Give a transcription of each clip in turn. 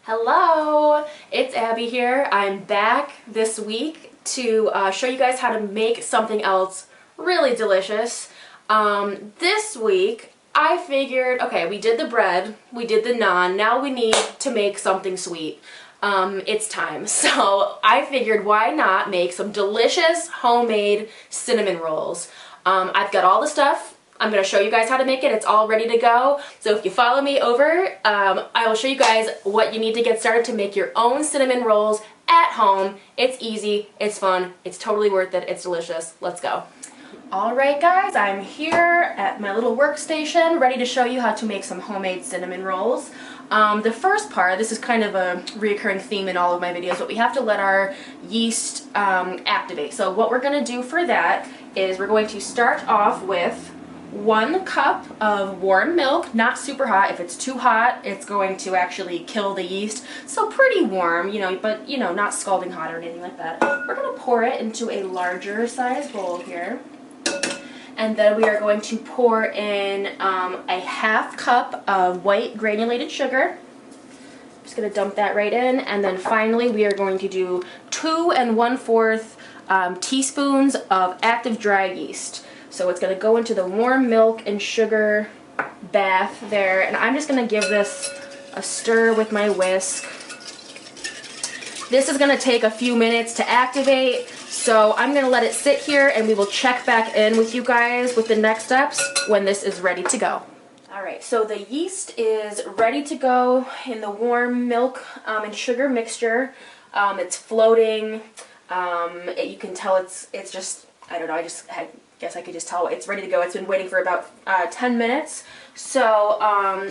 Hello, it's Abby here. I'm back this week to show you guys how to make something else really delicious. This week I figured, okay, we did the bread, we did the naan, now we need to make something sweet. It's time. So I figured why not make some delicious homemade cinnamon rolls. I've got all the stuff. I'm going to show you guys how to make it. It's all ready to go. So if you follow me over, I will show you guys what you need to get started to make your own cinnamon rolls at home. It's easy, it's fun, it's totally worth it, it's delicious. Let's go. Alright guys, I'm here at my little workstation ready to show you how to make some homemade cinnamon rolls. The first part, this is kind of a recurring theme in all of my videos, but we have to let our yeast activate. So what we're going to do for that is we're going to start off with 1 cup of warm milk, not super hot. If it's too hot, it's going to actually kill the yeast. So pretty warm, but not scalding hot or anything like that. We're going to pour it into a larger size bowl here. And then we are going to pour in a ½ cup of white granulated sugar. Just going to dump that right in. And then finally we are going to do 2 1/4 teaspoons of active dry yeast. So it's going to go into the warm milk and sugar bath there. And I'm just going to give this a stir with my whisk. This is going to take a few minutes to activate. So I'm going to let it sit here and we will check back in with you guys with the next steps when this is ready to go. Alright, so the yeast is ready to go in the warm milk and sugar mixture. It's floating. You can tell it's just, I don't know, I guess I could just tell it's ready to go. It's been waiting for about 10 minutes. So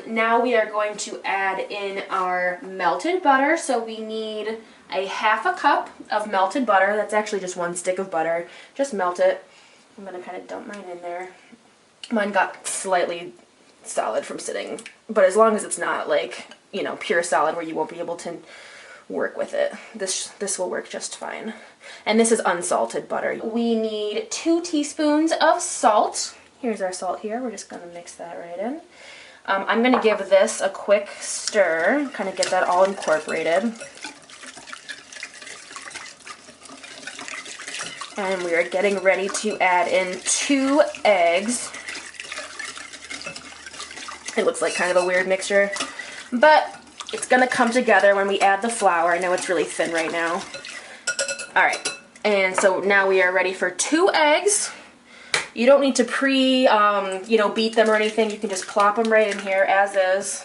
now we are going to add in our melted butter. So we need a ½ cup of melted butter. That's actually just 1 stick of butter. Just melt it. I'm going to kind of dump mine in there. Mine got slightly solid from sitting, but as long as it's not like, pure solid where you won't be able to work with it, this will work just fine. And this is unsalted butter. We need 2 teaspoons of salt. Here's our salt here. We're just going to mix that right in. I'm going to give this a quick stir, kind of get that all incorporated. And we are getting ready to add in 2 eggs. It looks like kind of a weird mixture, but it's going to come together when we add the flour. I know it's really thin right now. Alright, and so now we are ready for 2 eggs. You don't need to beat them or anything. You can just plop them right in here as is.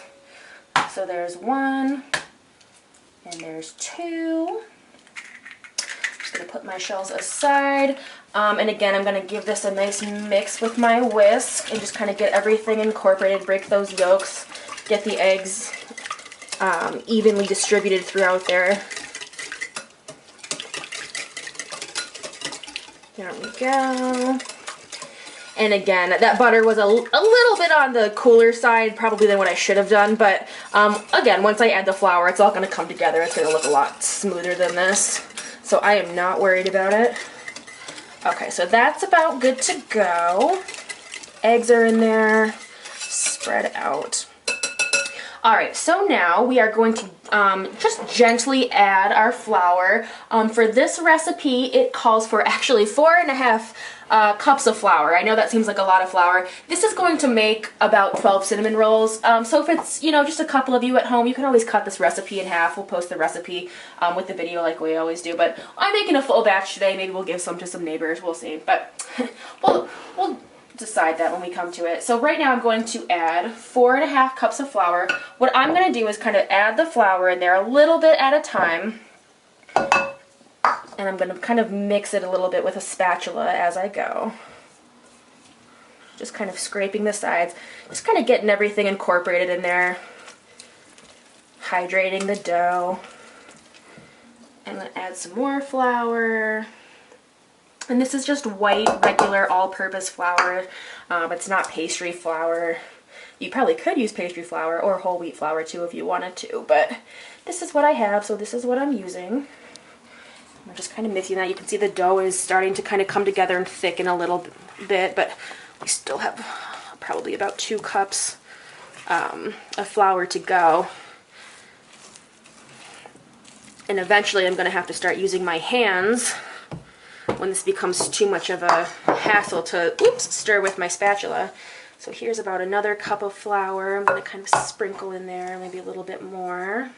So there's 1, and there's 2. Just going to put my shells aside. And again, I'm going to give this a nice mix with my whisk and just kind of get everything incorporated, break those yolks, get the eggs evenly distributed throughout there. There we go. And again, that butter was a little bit on the cooler side probably than what I should have done, but again, once I add the flour, it's all going to come together. It's going to look a lot smoother than this, so I am not worried about it. Okay, so that's about good to go. Eggs are in there, spread out. Alright, so now we are going to just gently add our flour. For this recipe, it calls for actually 4½ cups of flour. I know that seems like a lot of flour. This is going to make about 12 cinnamon rolls. So if it's, just a couple of you at home, you can always cut this recipe in half. We'll post the recipe with the video like we always do. But I'm making a full batch today. Maybe we'll give some to some neighbors. We'll see. But we'll decide that when we come to it. So right now I'm going to add 4½ cups of flour. What I'm going to do is kind of add the flour in there a little bit at a time. And I'm going to kind of mix it a little bit with a spatula as I go. Just kind of scraping the sides. Just kind of getting everything incorporated in there. Hydrating the dough. I'm going to add some more flour. And this is just white, regular, all-purpose flour. It's not pastry flour. You probably could use pastry flour or whole wheat flour too if you wanted to, but this is what I have, so this is what I'm using. I'm just kind of mixing that. You can see the dough is starting to kind of come together and thicken a little bit, but we still have probably about 2 cups of flour to go. And eventually I'm going to have to start using my hands when this becomes too much of a hassle to, stir with my spatula. So here's about another cup of flour. I'm going to kind of sprinkle in there, maybe a little bit more.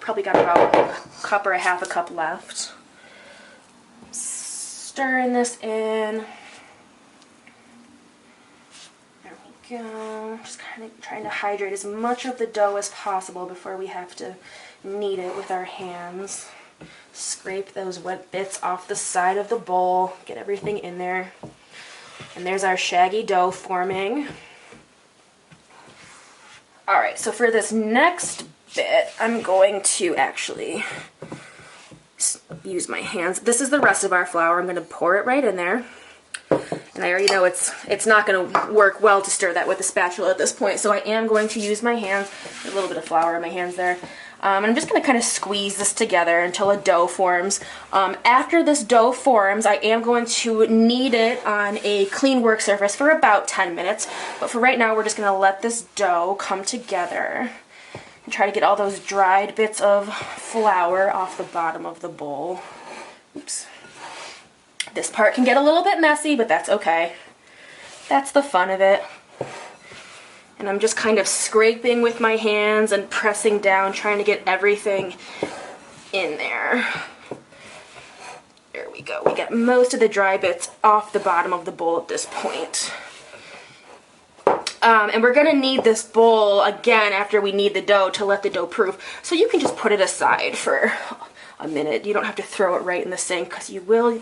Probably got about a cup or a half a cup left. Stirring this in. There we go. Just kind of trying to hydrate as much of the dough as possible before we have to knead it with our hands. Scrape those wet bits off the side of the bowl. Get everything in there. And there's our shaggy dough forming. Alright, so for this next bit, I'm going to actually use my hands. This is the rest of our flour. I'm going to pour it right in there. And I already know it's not going to work well to stir that with a spatula at this point, so I am going to use my hands. A little bit of flour in my hands there. And I'm just going to kind of squeeze this together until a dough forms. After this dough forms, I am going to knead it on a clean work surface for about 10 minutes. But for right now, we're just going to let this dough come together and try to get all those dried bits of flour off the bottom of the bowl. Oops. This part can get a little bit messy, but that's okay. That's the fun of it. And I'm just kind of scraping with my hands and pressing down, trying to get everything in there. There we go. We get most of the dry bits off the bottom of the bowl at this point. And we're going to knead this bowl again after we knead the dough to let the dough proof. So you can just put it aside for a minute. You don't have to throw it right in the sink because you will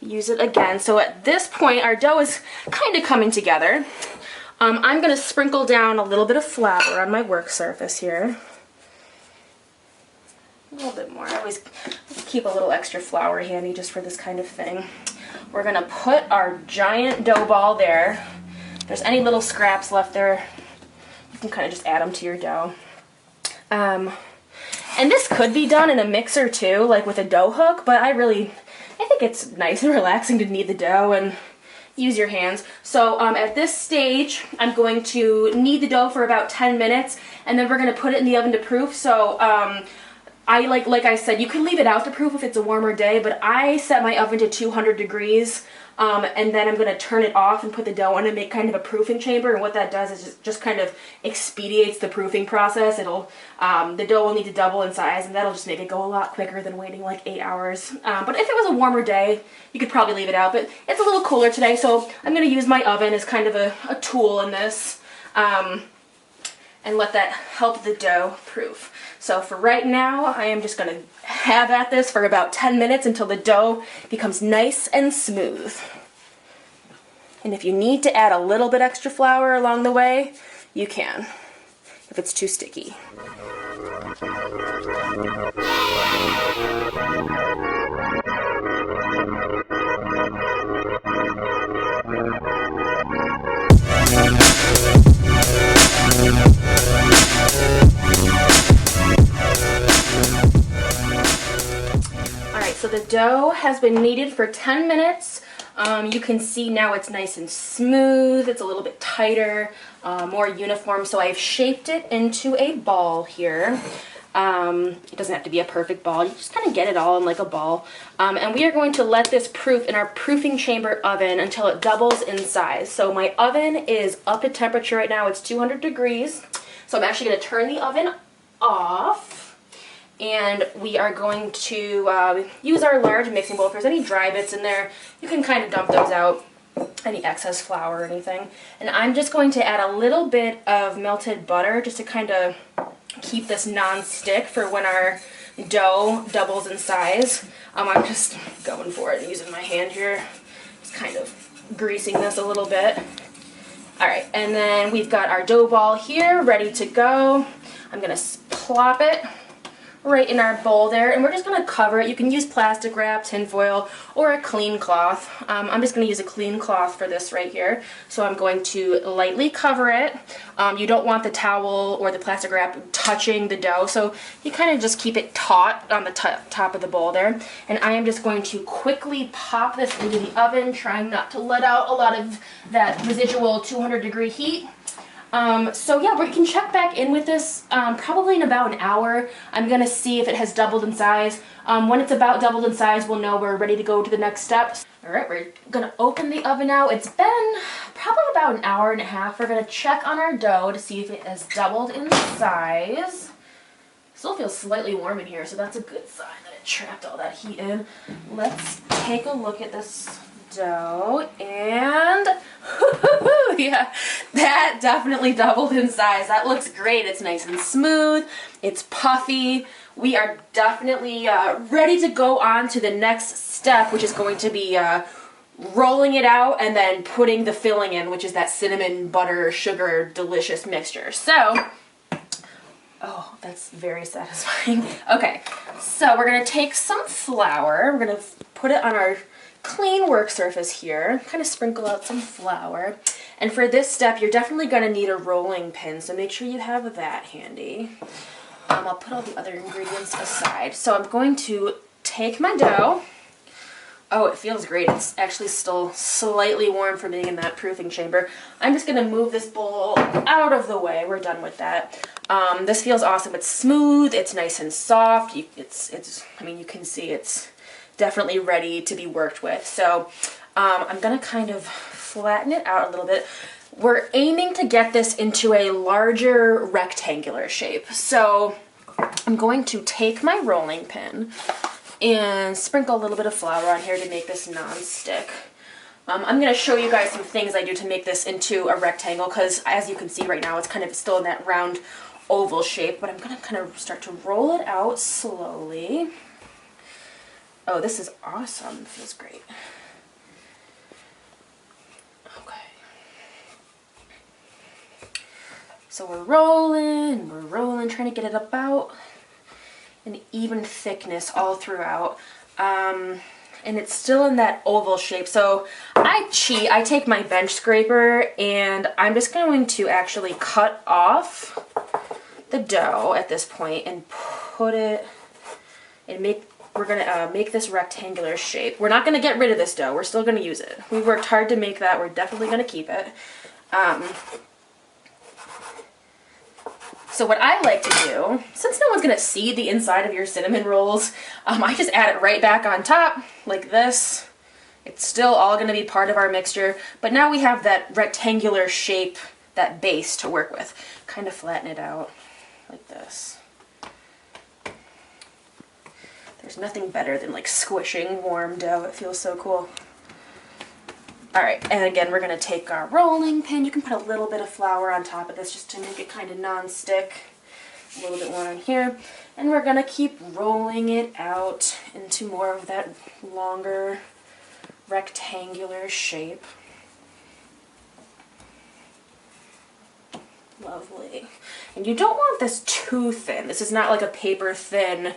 use it again. So at this point, our dough is kind of coming together. I'm going to sprinkle down a little bit of flour on my work surface here. A little bit more. I always keep a little extra flour handy just for this kind of thing. We're going to put our giant dough ball there. If there's any little scraps left there, you can kind of just add them to your dough. And this could be done in a mixer too, like with a dough hook, but I think it's nice and relaxing to knead the dough and use your hands. So at this stage, I'm going to knead the dough for about 10 minutes, and then we're going to put it in the oven to proof. So I like I said, you can leave it out to proof if it's a warmer day, but I set my oven to 200 degrees, and then I'm going to turn it off and put the dough in and make kind of a proofing chamber. And what that does is just kind of expedites the proofing process. The dough will need to double in size, and that'll just make it go a lot quicker than waiting like 8 hours. But if it was a warmer day, you could probably leave it out. But it's a little cooler today, so I'm going to use my oven as kind of a tool in this, and let that help the dough proof. So for right now, I am just going to have at this for about 10 minutes until the dough becomes nice and smooth. And if you need to add a little bit extra flour along the way, you can, if it's too sticky. Alright, so the dough has been kneaded for 10 minutes. You can see now it's nice and smooth. It's a little bit tighter, more uniform. So I've shaped it into a ball here. It doesn't have to be a perfect ball. You just kind of get it all in like a ball. And we are going to let this proof in our proofing chamber oven until it doubles in size. So my oven is up at temperature right now. It's 200 degrees. So I'm actually going to turn the oven off. And we are going to use our large mixing bowl. If there's any dry bits in there, you can kind of dump those out, any excess flour or anything. And I'm just going to add a little bit of melted butter just to kind of keep this non-stick for when our dough doubles in size. I'm just going for it and using my hand here, just kind of greasing this a little bit. Alright, and then we've got our dough ball here ready to go. I'm going to plop it right in our bowl there, and we're just going to cover it. You can use plastic wrap, tin foil, or a clean cloth. I'm just going to use a clean cloth for this right here. So I'm going to lightly cover it. You don't want the towel or the plastic wrap touching the dough, so you kind of just keep it taut on the top of the bowl there. And I am just going to quickly pop this into the oven, trying not to let out a lot of that residual 200-degree heat. So yeah, we can check back in with this probably in about an hour. I'm gonna see if it has doubled in size. When it's about doubled in size, we'll know we're ready to go to the next steps. All right, we're gonna open the oven now. It's been probably about an hour and a half. We're gonna check on our dough to see if it has doubled in size. Still feels slightly warm in here, so that's a good sign that it trapped all that heat in. Let's take a look at this dough, and yeah, that definitely doubled in size. That looks great. It's nice and smooth. It's puffy. We are definitely ready to go on to the next step, which is going to be rolling it out and then putting the filling in, which is that cinnamon, butter, sugar, delicious mixture. So, oh, that's very satisfying. Okay, so we're gonna take some flour. We're gonna put it on our clean work surface here, kind of sprinkle out some flour. And for this step, you're definitely going to need a rolling pin, so make sure you have that handy. I'll put all the other ingredients aside. So I'm going to take my dough. Oh, it feels great. It's actually still slightly warm from being in that proofing chamber. I'm just going to move this bowl out of the way. We're done with that. This feels awesome. It's smooth. It's nice and soft. I mean, you can see it's definitely ready to be worked with. So I'm gonna kind of flatten it out a little bit. We're aiming to get this into a larger rectangular shape. So I'm going to take my rolling pin and sprinkle a little bit of flour on here to make this non-stick. I'm gonna show you guys some things I do to make this into a rectangle, because as you can see right now, it's kind of still in that round oval shape, but I'm gonna kind of start to roll it out slowly. Oh, this is awesome. It feels great. Okay. So we're rolling, trying to get it about an even thickness all throughout. And it's still in that oval shape. So I cheat. I take my bench scraper and I'm just going to actually cut off the dough at this point and put it and we're going to make this rectangular shape. We're not going to get rid of this dough. We're still going to use it. We worked hard to make that. We're definitely going to keep it. So what I like to do, since no one's going to see the inside of your cinnamon rolls, I just add it right back on top like this. It's still all going to be part of our mixture, but now we have that rectangular shape, that base to work with. Kind of flatten it out like this. There's nothing better than like squishing warm dough. It feels so cool. All right, and again, we're gonna take our rolling pin. You can put a little bit of flour on top of this just to make it kind of non-stick. A little bit more on here. And we're gonna keep rolling it out into more of that longer rectangular shape. Lovely. And you don't want this too thin. This is not like a paper thin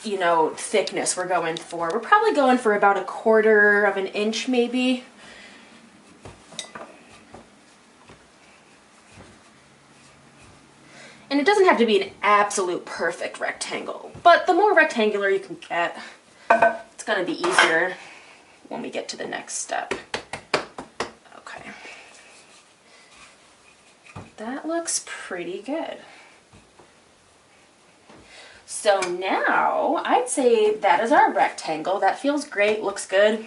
you know, thickness we're going for. We're probably going for about 1/4 of an inch maybe. And it doesn't have to be an absolute perfect rectangle, but the more rectangular you can get, it's going to be easier when we get to the next step. Okay. That looks pretty good. So now, I'd say that is our rectangle. That feels great, looks good.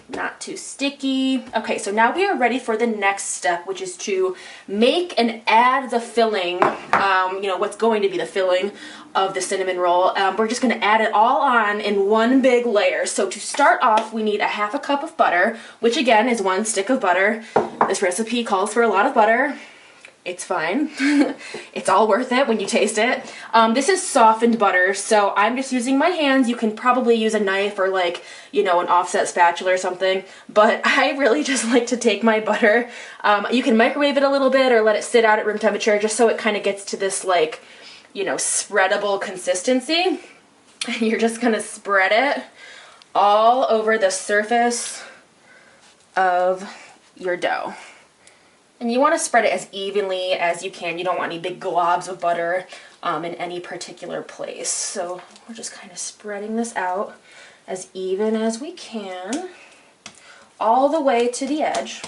Not too sticky. Okay, so now we are ready for the next step, which is to make and add the filling, you know, what's going to be the filling of the cinnamon roll. We're just gonna add it all on in one big layer. So to start off, we need 1/2 cup of butter, which again is 1 stick of butter. This recipe calls for a lot of butter. It's fine. It's all worth it when you taste it. This is softened butter, so I'm just using my hands. You can probably use a knife or like, you know, an offset spatula or something, but I really just like to take my butter. You can microwave it a little bit or let it sit out at room temperature just so it kind of gets to this like, you know, spreadable consistency. And you're just gonna spread it all over the surface of your dough. And you want to spread it as evenly as you can. You don't want any big globs of butter in any particular place. So we're just kind of spreading this out as even as we can, all the way to the edge.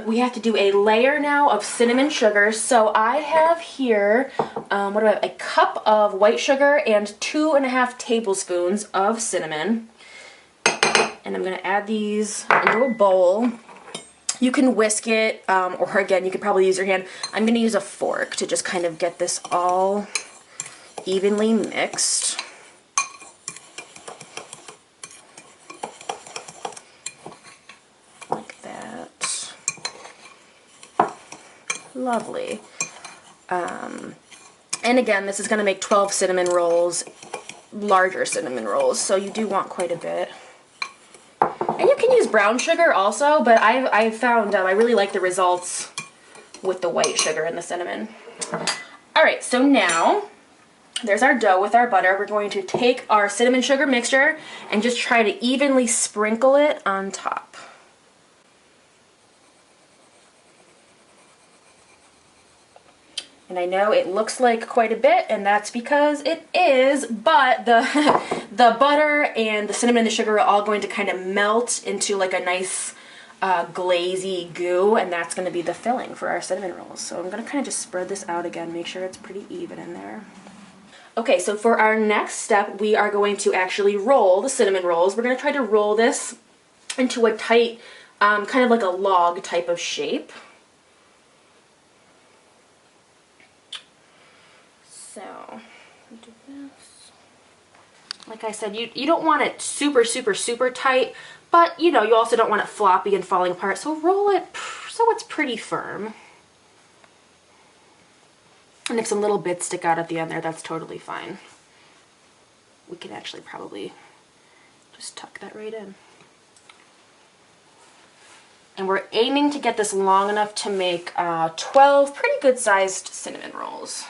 we have to do a layer now of cinnamon sugar. So I have here, what do I have? A cup of white sugar and 2.5 tablespoons of cinnamon. And I'm gonna add these into a bowl. You can whisk it, or again, you could probably use your hand. I'm gonna use a fork to just kind of get this all evenly mixed. Like that. Lovely. And again, this is gonna make 12 cinnamon rolls, larger cinnamon rolls, so you do want quite a bit. And you can use brown sugar also, but I found I really like the results with the white sugar and the cinnamon. All right, so now there's our dough with our butter. We're going to take our cinnamon sugar mixture and just try to evenly sprinkle it on top. And I know it looks like quite a bit, and that's because it is, but the butter and the cinnamon and the sugar are all going to kind of melt into like a nice glazy goo, and that's going to be the filling for our cinnamon rolls. So I'm going to kind of just spread this out again, make sure it's pretty even in there. Okay, so for our next step, we are going to actually roll the cinnamon rolls. We're going to try to roll this into a tight, kind of like a log type of shape. So, do this. Like I said, you don't want it super, super, super tight, but you know, you also don't want it floppy and falling apart, so roll it so it's pretty firm. And if some little bits stick out at the end there, that's totally fine. We can actually probably just tuck that right in. And we're aiming to get this long enough to make 12 pretty good sized cinnamon rolls.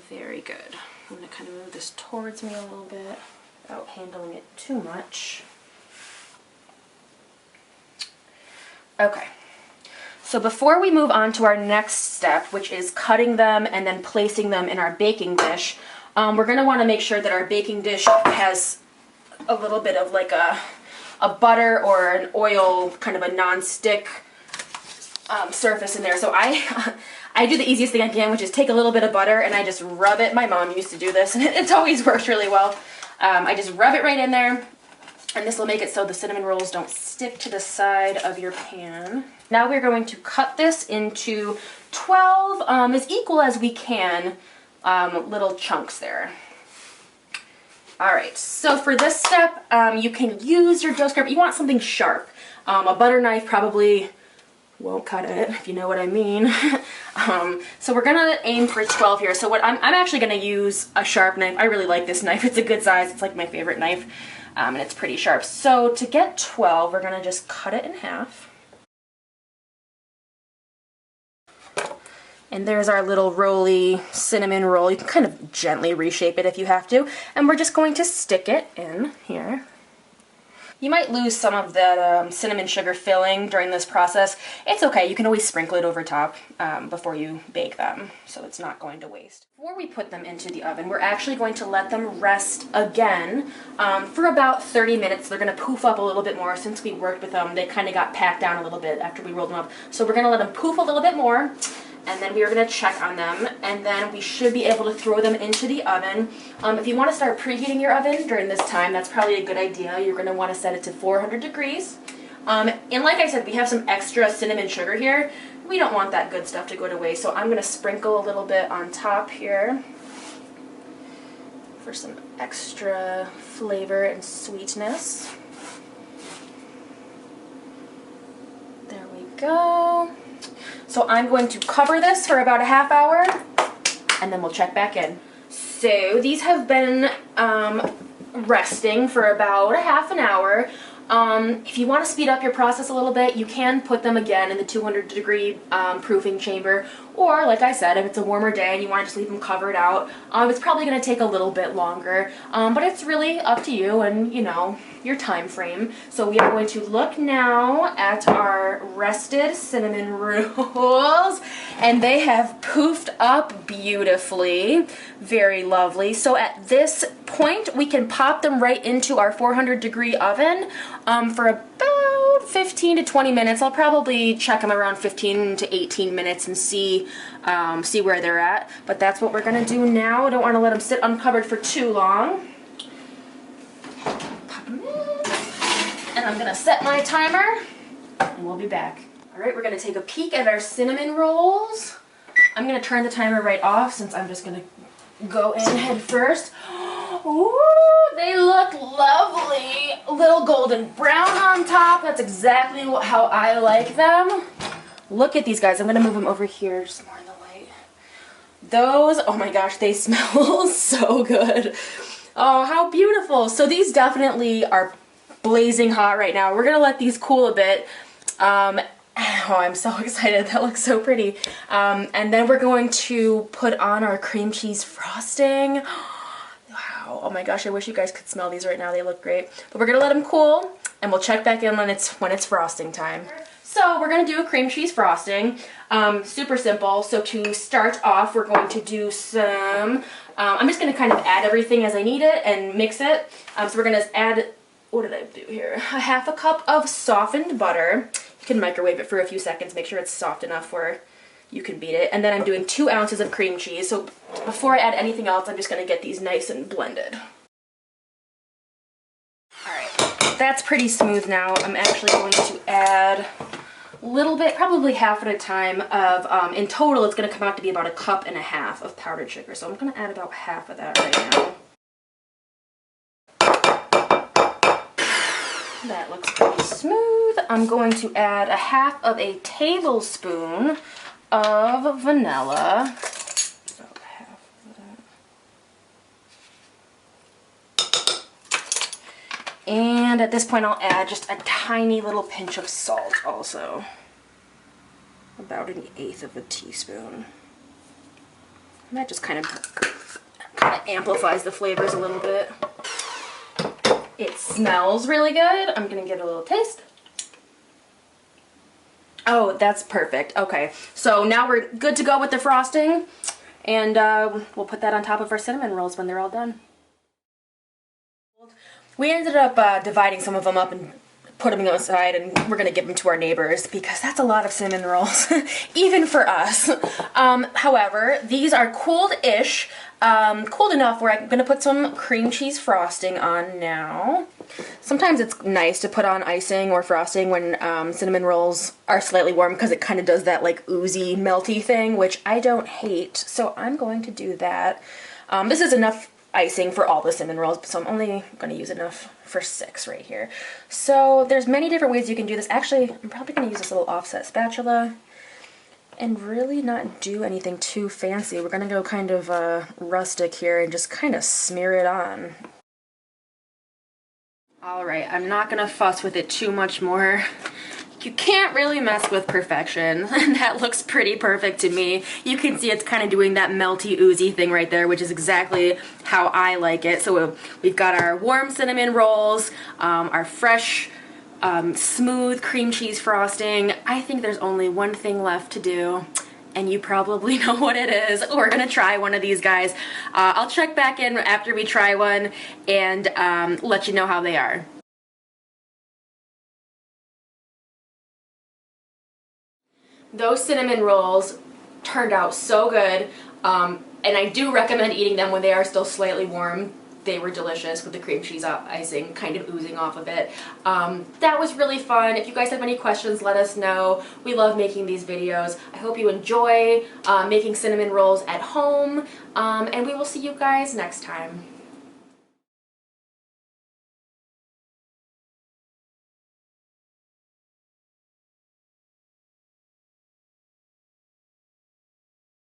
Very good. I'm going to kind of move this towards me a little bit without handling it too much. Okay, so before we move on to our next step, which is cutting them and then placing them in our baking dish, we're going to want to make sure that our baking dish has a little bit of like a butter or an oil, kind of a non-stick surface in there. So I do the easiest thing I can, which is take a little bit of butter and I just rub it. My mom used to do this, and it's always worked really well. I just rub it right in there, and this will make it so the cinnamon rolls don't stick to the side of your pan. Now we're going to cut this into 12, as equal as we can, little chunks there. All right, so for this step, you can use your dough scraper. You want something sharp. A butter knife probably won't cut it, if you know what I mean. So we're gonna aim for 12 here. So what I'm actually gonna use a sharp knife. I really like this knife. It's a good size. It's like my favorite knife, and it's pretty sharp. So to get 12, we're gonna just cut it in half. And there's our little roly cinnamon roll. You can kind of gently reshape it if you have to. And we're just going to stick it in here. You might lose some of that cinnamon sugar filling during this process. It's okay, you can always sprinkle it over top before you bake them, so it's not going to waste. Before we put them into the oven, we're actually going to let them rest again for about 30 minutes. They're going to poof up a little bit more. Since we worked with them, they kind of got packed down a little bit after we rolled them up. So we're going to let them poof a little bit more, and then we are going to check on them, and then we should be able to throw them into the oven. If you want to start preheating your oven during this time, that's probably a good idea. You're going to want to set it to 400 degrees. And like I said, we have some extra cinnamon sugar here. We don't want that good stuff to go to waste, so I'm going to sprinkle a little bit on top here for some extra flavor and sweetness. There we go. So I'm going to cover this for about a half hour, and then we'll check back in. So these have been resting for about a half an hour. If you want to speed up your process a little bit, you can put them again in the 200-degree proofing chamber, or like I said, if it's a warmer day and you want to just leave them covered out, it's probably going to take a little bit longer, but it's really up to you and, you know, your time frame. So we are going to look now at our rested cinnamon rolls, and they have poofed up beautifully. Very lovely. So at this point, we can pop them right into our 400-degree oven for about 15 to 20 minutes. I'll probably check them around 15 to 18 minutes and see where they're at. But that's what we're gonna do now. I don't want to let them sit uncovered for too long. Pop them in, and I'm gonna set my timer, and we'll be back. All right, we're gonna take a peek at our cinnamon rolls. I'm gonna turn the timer right off since I'm just gonna go in head first. Ooh, they look lovely. A little golden brown on top. That's exactly how I like them. Look at these guys. I'm gonna move them over here just more in the light. Those, oh my gosh, they smell so good. Oh, how beautiful. So these definitely are blazing hot right now. We're gonna let these cool a bit. Oh, I'm so excited. That looks so pretty. And then we're going to put on our cream cheese frosting. Wow. Oh my gosh, I wish you guys could smell these right now. They look great. But we're gonna let them cool, and we'll check back in when it's frosting time. So we're gonna do a cream cheese frosting. Super simple. So to start off, we're going to do some, I'm just gonna kind of add everything as I need it and mix it. So we're gonna add, what did I do here? A half a cup of softened butter. You can microwave it for a few seconds, make sure it's soft enough where you can beat it. And then I'm doing 2 ounces of cream cheese. So before I add anything else, I'm just gonna get these nice and blended. All right, that's pretty smooth now. I'm actually going to add a little bit, probably half at a time of, in total it's gonna come out to be about 1.5 cups of powdered sugar. So I'm gonna add about half of that right now. That looks pretty smooth. I'm going to add 1/2 tablespoon of vanilla. About half of that. And at this point I'll add just a tiny little pinch of salt also. About 1/8 teaspoon. And that just kind of amplifies the flavors a little bit. It smells really good. I'm gonna give it a little taste. Oh, that's perfect. Okay, so now we're good to go with the frosting, and we'll put that on top of our cinnamon rolls when they're all done. We ended up dividing some of them up and put them outside, and we're gonna give them to our neighbors because that's a lot of cinnamon rolls, even for us. However, these are cooled-ish, cooled enough where I'm gonna put some cream cheese frosting on now. Sometimes it's nice to put on icing or frosting when cinnamon rolls are slightly warm because it kind of does that like oozy, melty thing, which I don't hate, so I'm going to do that. This is enough icing for all the cinnamon rolls, so I'm only going to use enough for 6 right here. So there's many different ways you can do this. Actually, I'm probably going to use this little offset spatula and really not do anything too fancy. We're going to go kind of rustic here and just kind of smear it on. Alright, I'm not going to fuss with it too much more. You can't really mess with perfection, and that looks pretty perfect to me. You can see it's kind of doing that melty, oozy thing right there, which is exactly how I like it. So we've got our warm cinnamon rolls, our fresh, smooth cream cheese frosting. I think there's only one thing left to do, and you probably know what it is. We're gonna try one of these guys. I'll check back in after we try one and let you know how they are. Those cinnamon rolls turned out so good, and I do recommend eating them when they are still slightly warm. They were delicious with the cream cheese icing kind of oozing off of it. That was really fun. If you guys have any questions, let us know. We love making these videos. I hope you enjoy making cinnamon rolls at home, and we will see you guys next time.